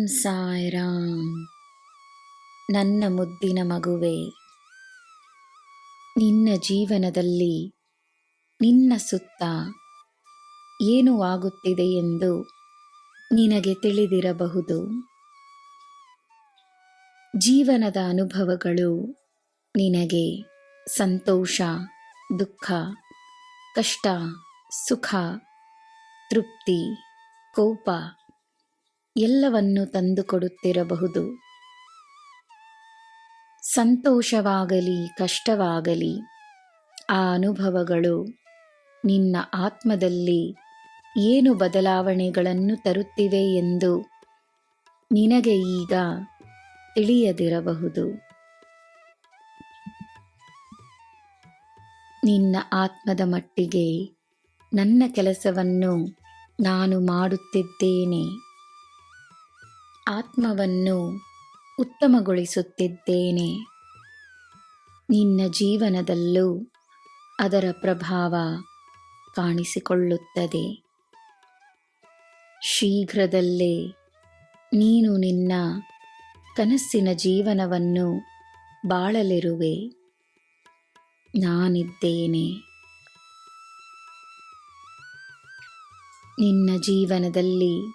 ಸಾಯಿರಾಮ್. ನನ್ನ ಮುದ್ದಿನ ಮಗುವೆ, ನಿನ್ನ ಜೀವನದಲ್ಲಿ ನಿನ್ನ ಸುತ್ತ ಏನು ಆಗುತ್ತಿದೆ ಎಂದು ನಿನಗೆ ತಿಳಿದಿರಬಹುದು. ಜೀವನದ ಅನುಭವಗಳು ನಿನಗೆ ಸಂತೋಷ, ದುಃಖ, ಕಷ್ಟ, ಸುಖ, ತೃಪ್ತಿ, ಕೋಪ ಎಲ್ಲವನ್ನು ತಂದುಕೊಡುತ್ತಿರಬಹುದು. ಸಂತೋಷವಾಗಲಿ ಕಷ್ಟವಾಗಲಿ, ಆ ಅನುಭವಗಳು ನಿನ್ನ ಆತ್ಮದಲ್ಲಿ ಏನು ಬದಲಾವಣೆಗಳನ್ನು ತರುತ್ತಿವೆ ಎಂದು ನಿನಗೆ ಈಗ ತಿಳಿಯದಿರಬಹುದು. ನಿನ್ನ ಆತ್ಮದ ಮಟ್ಟಿಗೆ ನನ್ನ ಕೆಲಸವನ್ನು ನಾನು ಮಾಡುತ್ತಿದ್ದೇನೆ. ಆತ್ಮವನ್ನು ಉತ್ತಮಗೊಳಿಸುತ್ತಿದ್ದೇನೆ. ನಿನ್ನ ಜೀವನದಲ್ಲೂ ಅದರ ಪ್ರಭಾವ ಕಾಣಿಸಿಕೊಳ್ಳುತ್ತದೆ. ಶೀಘ್ರದಲ್ಲೇ ನೀನು ನಿನ್ನ ಕನಸಿನ ಜೀವನವನ್ನು ಬಾಳಲಿರುವೆ. ನಾನಿದ್ದೇನೆ. ನಿನ್ನ ಜೀವನದಲ್ಲಿ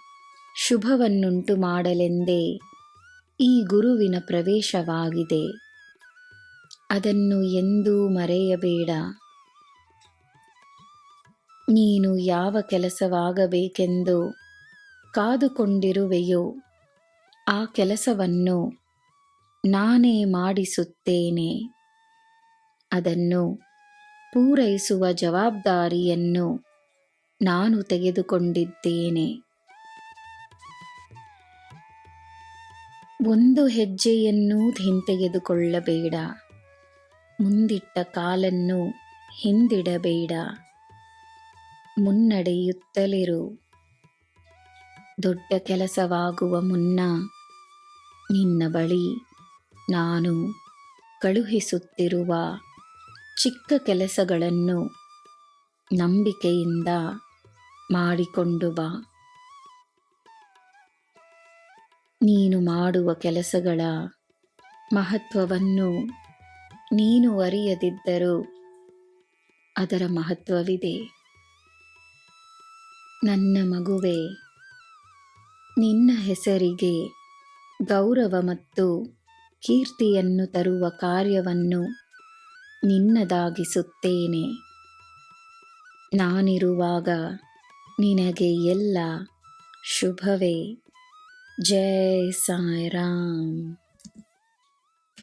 ಶುಭವನ್ನುಂಟು ಮಾಡಲೆಂದೇ ಈ ಗುರುವಿನ ಪ್ರವೇಶವಾಗಿದೆ. ಅದನ್ನು ಎಂದೂ ಮರೆಯಬೇಡ. ನೀನು ಯಾವ ಕೆಲಸವಾಗಬೇಕೆಂದು ಕಾದುಕೊಂಡಿರುವೆಯೋ ಆ ಕೆಲಸವನ್ನು ನಾನೇ ಮಾಡಿಸುತ್ತೇನೆ. ಅದನ್ನು ಪೂರೈಸುವ ಜವಾಬ್ದಾರಿಯನ್ನು ನಾನು ತೆಗೆದುಕೊಂಡಿದ್ದೇನೆ. ಒಂದು ಹೆಜ್ಜೆಯನ್ನೂ ಹಿಂತೆಗೆದುಕೊಳ್ಳಬೇಡ. ಮುಂದಿಟ್ಟ ಕಾಲನ್ನು ಹಿಂದಿಡಬೇಡ. ಮುನ್ನಡೆಯುತ್ತಲಿರು. ದೊಡ್ಡ ಕೆಲಸವಾಗುವ ಮುನ್ನ ನಿನ್ನ ಬಳಿ ನಾನು ಕಳುಹಿಸುತ್ತಿರುವ ಚಿಕ್ಕ ಕೆಲಸಗಳನ್ನು ನಂಬಿಕೆಯಿಂದ ಮಾಡಿಕೊಂಡು ಬಾ. ನೀನು ಮಾಡುವ ಕೆಲಸಗಳ ಮಹತ್ವವನ್ನು ನೀನು ಅರಿಯದಿದ್ದರೂ ಅದರ ಮಹತ್ವವಿದೆ. ನನ್ನ ಮಗುವೆ, ನಿನ್ನ ಹೆಸರಿಗೆ ಗೌರವ ಮತ್ತು ಕೀರ್ತಿಯನ್ನು ತರುವ ಕಾರ್ಯವನ್ನು ನಿನ್ನದಾಗಿಸುತ್ತೇನೆ. ನಾನಿರುವಾಗ ನಿನಗೆ ಎಲ್ಲ ಶುಭವೇ. ಜೈ ಸಾಯಿರಾಮ್.